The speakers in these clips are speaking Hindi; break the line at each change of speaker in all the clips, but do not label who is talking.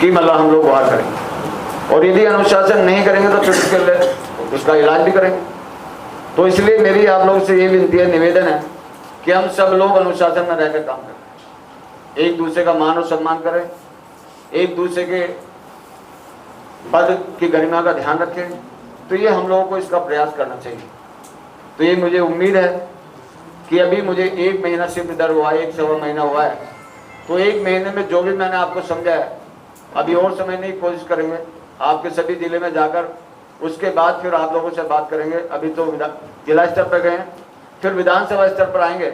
कि मतलब हम लोग वार करेंगे, और यदि अनुशासन नहीं करेंगे तो फिर उसके लिए उसका इलाज भी करेंगे। तो इसलिए मेरी आप लोगों से ये विनती है, निवेदन है कि हम सब लोग अनुशासन में रहकर काम करें, एक दूसरे का मान और सम्मान करें, एक दूसरे के पद की गरिमा का ध्यान रखें। तो ये हम लोगों को इसका प्रयास करना चाहिए। तो ये मुझे उम्मीद है कि अभी मुझे 1 महीना सिर्फ इधर हुआ है, 1 सवा महीना हुआ है, तो 1 महीने में जो भी मैंने आपको समझाया, अभी और समझने की कोशिश करेंगे आपके सभी जिले में जाकर, उसके बाद फिर आप लोगों से बात करेंगे। अभी तो जिला स्तर पर गए हैं, फिर विधानसभा स्तर पर आएंगे,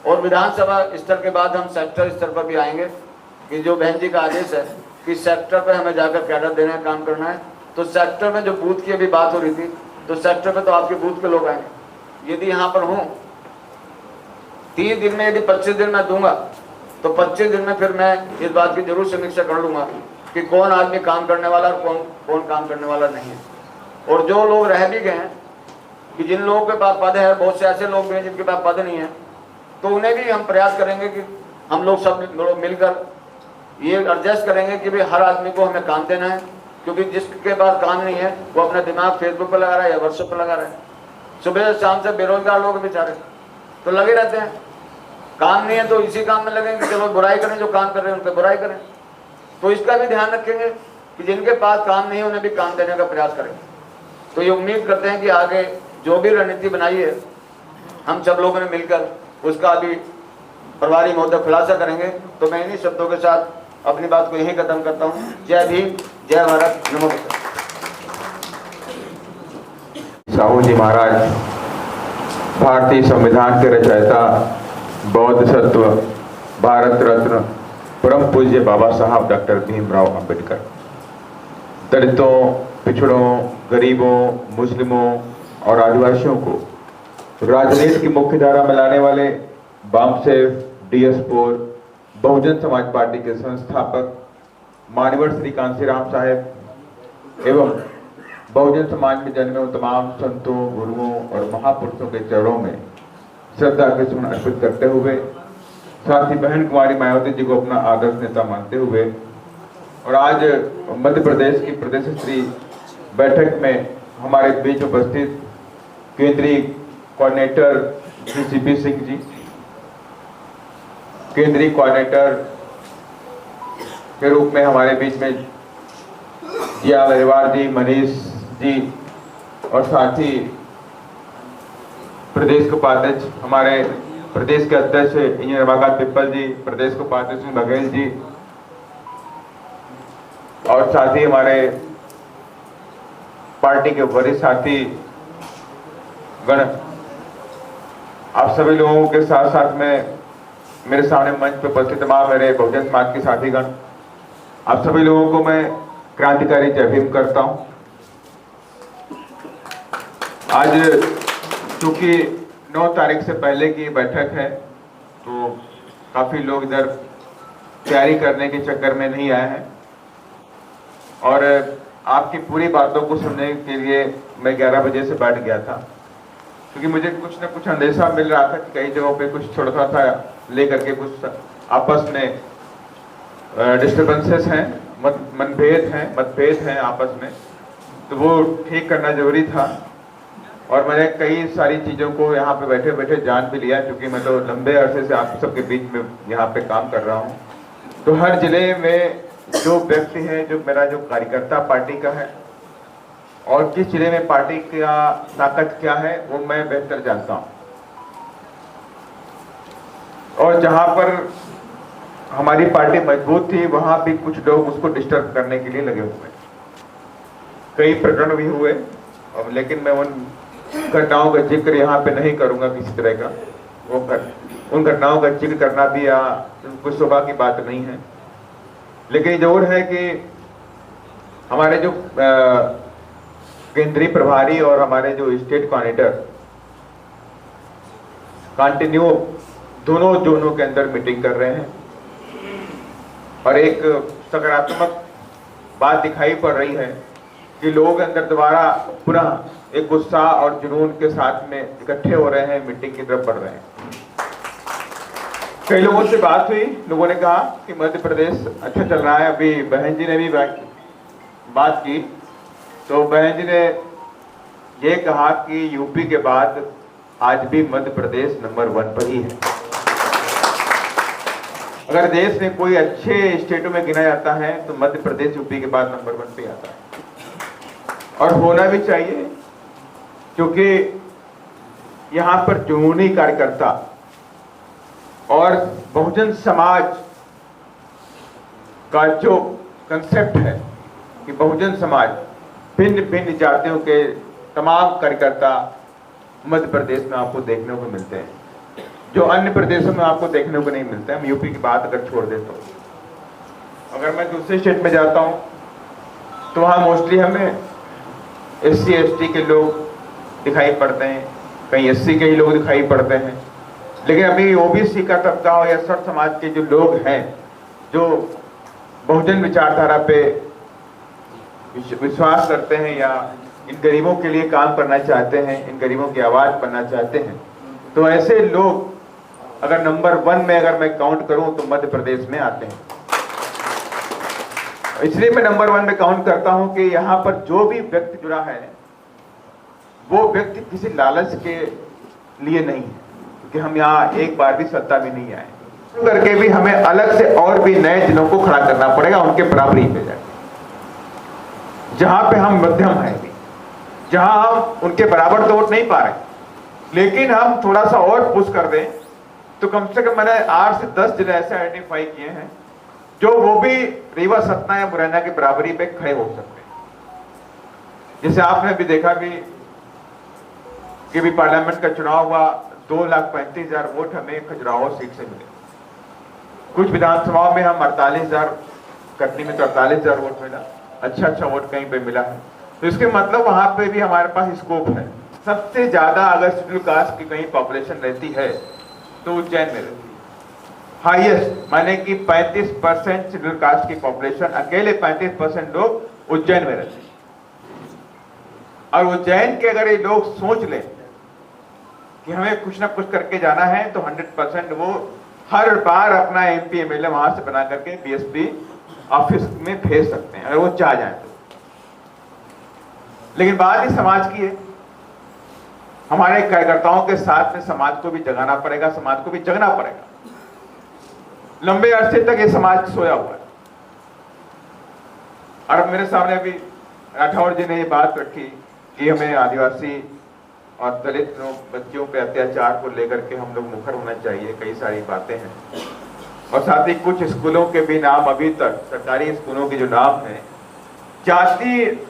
और विधानसभा स्तर के बाद हम सेक्टर स्तर पर भी आएंगे कि जो बहन जी का आदेश है कि सेक्टर पर हमें जाकर कैडर देना है, काम करना है। तो सेक्टर में जो बूथ की अभी बात हो रही थी, तो सेक्टर पे तो आपके बूथ के लोग आएंगे। यदि यहाँ पर हूँ 30 दिन में, यदि 25 दिन मैं दूंगा, तो 25 दिन में फिर मैं इस बात की जरूर समीक्षा कर लूंगा कि कौन आदमी काम करने वाला और कौन काम करने वाला नहीं है। और जो लोग रह भी गए हैं कि जिन लोगों के पास पद है, बहुत से ऐसे लोग भी हैं जिनके पास पद नहीं है, तो उन्हें भी हम प्रयास करेंगे कि हम लोग सब लोग मिलकर ये एडजस्ट करेंगे कि भाई हर आदमी को हमें काम देना है। क्योंकि जिसके पास काम नहीं है वो अपना दिमाग फेसबुक पर लगा रहा है या व्हाट्सएप पर लगा रहा है। सुबह से शाम से बेरोजगार लोग बेचारे तो लगे रहते हैं, काम नहीं है तो इसी काम में लगेंगे, चलो बुराई करें, जो काम कर रहे हैं उन पर बुराई करें। तो इसका भी ध्यान रखेंगे कि जिनके पास काम नहीं है उन्हें भी काम देने का प्रयास करें। तो ये उम्मीद करते हैं कि आगे जो भी रणनीति बनाई है हम सब लोगों ने मिलकर उसका अभी प्रभारी महोदय खुलासा करेंगे। तो मैं इन्हीं शब्दों के साथ अपनी बात को यहीं खत्म करता हूँ। जय भीम, जय भारत, नमो बुद्धाय।
साहू जी महाराज भारतीय संविधान के रचयिता, बौद्ध सत्व, भारत रत्न परम पूज्य बाबा साहब डॉक्टर भीमराव अंबेडकर दलितों, पिछड़ों, गरीबों, मुस्लिमों और आदिवासियों को राजनीति की मुख्य धारा में लाने वाले वामसेव DS4 बहुजन समाज पार्टी के संस्थापक मानवर श्री कांसीराम साहेब एवं बहुजन समाज में जन्मे तमाम संतों, गुरुओं और महापुरुषों के चरणों में श्रद्धा के सुमन अर्पित करते हुए, साथ ही बहन कुमारी मायावती जी को अपना आदर्श नेता मानते हुए, और आज मध्य प्रदेश की प्रदेश स्तरीय बैठक में हमारे बीच उपस्थित केंद्रीय कोऑर्डिनेटर श्री CP सिंह जी, केंद्रीय कोऑर्डिनेटर के रूप में हमारे बीच में जिया लरिवार जी, मनीष जी, और साथ ही प्रदेश उपाध्यक्ष हमारे प्रदेश के अध्यक्ष इंजीनियर रमाकांत पिप्पल जी, प्रदेश उपाध्यक्ष बघेल जी, और साथ ही हमारे पार्टी के वरिष्ठ साथी गण, आप सभी लोगों के साथ साथ में मेरे सामने मंच पर उपस्थित तमाम मेरे बहुजन समाज के साथीगण, आप सभी लोगों को मैं क्रांतिकारी जय भीम करता हूं। आज चूंकि 9 तारीख से पहले की बैठक है, तो काफी लोग इधर तैयारी करने के चक्कर में नहीं आए हैं, और आपकी पूरी बातों को सुनने के लिए मैं 11 बजे से बैठ गया था, क्योंकि मुझे कुछ न कुछ अंदेशा मिल रहा था कि कई जगहों पे कुछ थोड़ा सा लेकर के कुछ आपस में डिस्टर्बेंसेस हैं, मतभेद हैं आपस में, तो वो ठीक करना जरूरी था। और मैंने कई सारी चीज़ों को यहाँ पे बैठे बैठे जान भी लिया, क्योंकि मैं तो लंबे अरसे से आप सबके बीच में यहाँ पे काम कर रहा हूँ। तो हर जिले में जो व्यक्ति है, जो मेरा जो कार्यकर्ता पार्टी का है, और किस जिले में पार्टी का ताकत क्या है, वो मैं बेहतर जानता हूँ। और जहाँ पर हमारी पार्टी मजबूत थी, वहाँ भी कुछ लोग उसको डिस्टर्ब करने के लिए लगे हुए। कई प्रकरण भी हुए, लेकिन मैं उन घटनाओं का जिक्र यहाँ पे नहीं करूँगा किसी तरह का। उन घटनाओं का जिक्र करना भी कुछ शोभा की बात नहीं है। लेकिन जरूर है कि हमारे जो केंद्रीय प्रभारी और हमारे जो स्टेट कोऑर्डिनेटर कंटिन्यू दोनों जोनों के अंदर मीटिंग कर रहे हैं, और एक सकारात्मक बात दिखाई पड़ रही है कि लोग अंदर दोबारा पुनः एक उत्साह और जुनून के साथ में इकट्ठे हो रहे हैं, मीटिंग की तरफ बढ़ रहे हैं। कई लोगों से बात हुई, लोगों ने कहा कि मध्य प्रदेश अच्छा चल रहा है। अभी बहन जी ने भी बात की, तो बहन जी ने ये कहा कि यूपी के बाद आज भी मध्य प्रदेश नंबर 1 पर ही है। अगर देश में कोई अच्छे स्टेटों में गिना जाता है तो मध्य प्रदेश यूपी के बाद नंबर 1 पे आता है, और होना भी चाहिए, क्योंकि यहाँ पर जुनूनी कार्यकर्ता और बहुजन समाज का जो कंसेप्ट है कि बहुजन समाज भिन्न भिन्न जातियों के तमाम कार्यकर्ता मध्य प्रदेश में आपको देखने को मिलते हैं, जो अन्य प्रदेशों में आपको देखने को नहीं मिलता है। हम यूपी की बात अगर छोड़ दें तो अगर मैं दूसरे स्टेट में जाता हूं तो वहां मोस्टली हमें SC ST के लोग दिखाई पड़ते हैं, कहीं SC के ही लोग दिखाई पड़ते हैं, लेकिन अभी OBC का तबका हो या सर्व समाज के जो लोग हैं, जो बहुजन विचारधारा पे विश्वास करते हैं या इन गरीबों के लिए काम करना चाहते हैं, इन गरीबों की आवाज बनना चाहते हैं, तो ऐसे लोग अगर नंबर 1 में अगर मैं काउंट करूं तो मध्य प्रदेश में आते हैं। इसलिए मैं नंबर 1 में काउंट करता हूं कि यहां पर जो भी व्यक्ति जुड़ा है वो व्यक्ति किसी लालच के लिए नहीं है, क्योंकि हम यहाँ एक बार भी सत्ता में नहीं आए करके भी हमें अलग से और भी नए जिलों को खड़ा करना पड़ेगा उनके बराबरी पे जाके, जहां पे हम मध्यम हैं, जहां हम उनके बराबर तो वोट नहीं पा रहे, लेकिन हम थोड़ा सा और पुश कर दें तो कम से कम मैंने 8 से 10 जिले ऐसे आइडेंटिफाई किए हैं जो वो भी रीवा, सतना या मुरैना की बराबरी पे खड़े हो सकते हैं। जैसे आपने भी देखा भी कि भी पार्लियामेंट का चुनाव हुआ, 2,35,000 वोट हमें खजुराहो सीट से मिले। कुछ विधानसभाओं में हम 48,000, कटनी में तो 48,000 वोट मिला, अच्छा वोट कहीं पे मिला है, तो इसके मतलब वहां पे भी हमारे पास स्कोप है। सबसे ज्यादा अगर शेड्यूल कास्ट की कहीं पॉपुलेशन रहती है तो उज्जैन में रहती है, हाईएस्ट, माने कि 35% शेड्यूल कास्ट की पॉपुलेशन, अकेले 35% लोग उज्जैन में रहते हैं। और उज्जैन के अगर ये लोग सोच लें कि हमें कुछ ना कुछ करके जाना है तो 100% वो हर बार अपना MP MLA वहां से बना करके BSP ऑफिस में भेज सकते हैं अगर वो चाह जाए तो। लेकिन बात ही समाज की है, हमारे कार्यकर्ताओं के साथ में समाज को भी जगाना पड़ेगा, समाज को भी जगना पड़ेगा। लंबे अरसे तक ये समाज सोया हुआ है, और मेरे सामने अभी राठौर जी ने ये बात रखी कि हमें आदिवासी और दलित बच्चियों पे अत्याचार को लेकर के हम लोग मुखर होना चाहिए, कई सारी बातें हैं। और साथ ही कुछ स्कूलों के भी नाम, अभी तक सरकारी स्कूलों के जो नाम हैं, जाति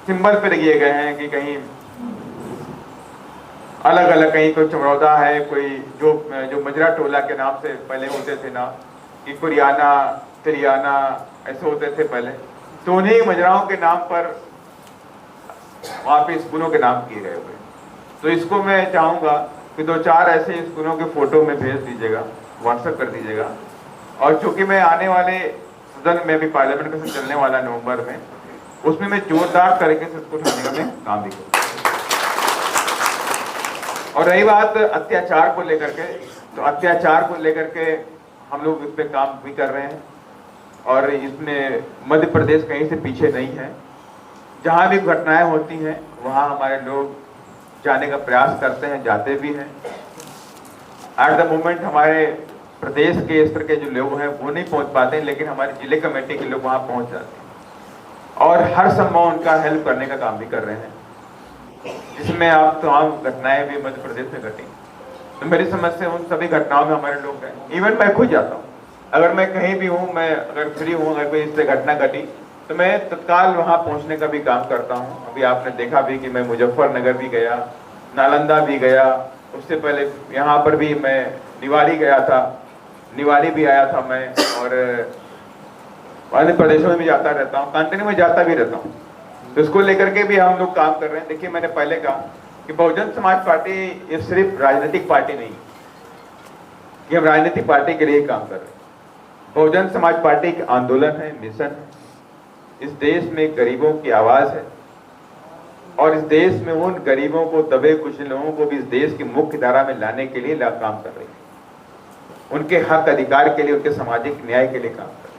सिंबल पे लिए गए हैं कि कहीं अलग अलग, कहीं कोई चमरौदा है, कोई जो मजरा टोला के नाम से पहले होते थे ना, कि कुरियाना, तिरियाना ऐसे होते थे पहले, तो उन्हीं मजराओं के नाम पर वहाँ पे स्कूलों के नाम किए गए हुए। तो इसको मैं चाहूँगा कि 2-4 ऐसे स्कूलों के फोटो में भेज दीजिएगा, व्हाट्सएप कर दीजिएगा। और चूंकि मैं आने वाले सदन में भी पार्लियामेंट का सदन चलने वाला नवंबर में, उसमें मैं जोरदार तरीके से उसको उठाने का मैं काम भी करूँगा। और रही बात अत्याचार को लेकर के, तो अत्याचार को लेकर के हम लोग इस पे काम भी कर रहे हैं, और इसमें मध्य प्रदेश कहीं से पीछे नहीं है। जहाँ भी घटनाएं होती हैं वहाँ हमारे लोग जाने का प्रयास करते हैं, जाते भी हैं। एट द मोमेंट हमारे प्रदेश के स्तर के जो लोग हैं वो नहीं पहुँच पाते हैं, लेकिन हमारे जिले कमेटी के लोग वहाँ पहुँच जाते हैं और हर संभव उनका हेल्प करने का काम भी कर रहे हैं, जिसमें आप तमाम घटनाएं भी मध्य प्रदेश में घटी। तो मेरी समझ से उन सभी घटनाओं में हमारे लोग हैं। इवन मैं खुद जाता हूँ, अगर मैं कहीं भी हूँ, मैं अगर फ्री हूँ, अगर कोई इससे घटना घटी तो मैं तत्काल वहाँ पहुँचने का भी काम करता हूँ। अभी आपने देखा भी कि मैं मुजफ्फरनगर भी गया, नालंदा भी गया, उससे पहले यहाँ पर भी मैं निवाड़ी गया था, निवाड़ी भी आया था मैं, और अन्य प्रदेशों में भी जाता रहता हूँ, कंटिन्यू में जाता भी रहता हूँ। तो इसको लेकर के भी हम लोग काम कर रहे हैं। देखिए, मैंने पहले कहा कि बहुजन समाज पार्टी ये सिर्फ राजनीतिक पार्टी नहीं कि हम राजनीतिक पार्टी के लिए काम कर रहे हैं। बहुजन समाज पार्टी एक आंदोलन है, मिशन है। इस देश में गरीबों की आवाज है, और इस देश में उन गरीबों को, दबे कुचले लोगों को भी इस देश की मुख्य धारा में लाने के लिए काम कर रही है। उनके हक अधिकार के लिए, उनके सामाजिक न्याय के लिए काम करें।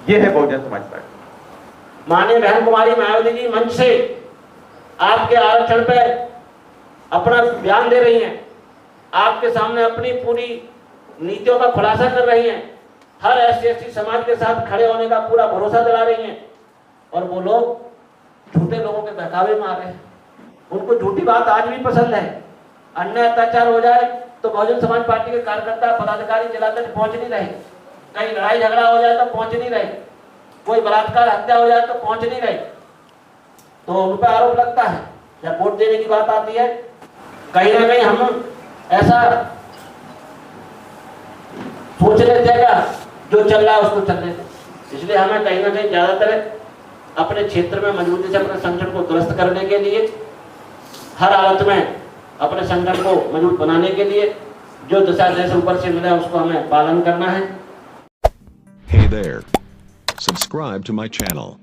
यह है बहुजन समाज पार्टी।
माननीय बहन कुमारी मायावती जी मंच से आपके आरक्षण पे अपना बयान दे रही हैं, आपके सामने अपनी पूरी नीतियों का खुलासा कर रही हैं, हर SC/ST समाज के साथ खड़े होने का पूरा भरोसा दिला रही हैं, और वो लोग झूठे लोगों के बहकावे में आ रहे हैं। उनको झूठी बात आज भी पसंद है। अन्याय अत्याचार हो जाए तो बहुजन समाज पार्टी के कार्यकर्ता पदाधिकारी जिला तक पहुंच नहीं रहे, कहीं लड़ाई झगड़ा हो जाए तो पहुंच नहीं रहे, कोई बलात्कार हत्या हो जाए तो पहुंच नहीं रहे, तो उन पर आरोप लगता है। जब वोट देने की बात आती है, कहीं ना कहीं हम ऐसा सोच रहे थे क्या जो चल रहा है उसको चलने दें। इसलिए हमें कहीं ना कहीं ज्यादातर अपने क्षेत्र में मजबूती से अपने संगठन को दुरुस्त करने के लिए, हर हालत में अपने संगठन को मजबूत बनाने के लिए जो दिशा निर्देश ऊपर से मिला है उसको हमें पालन करना है।
Hey there. Subscribe to my channel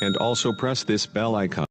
and also press this bell icon.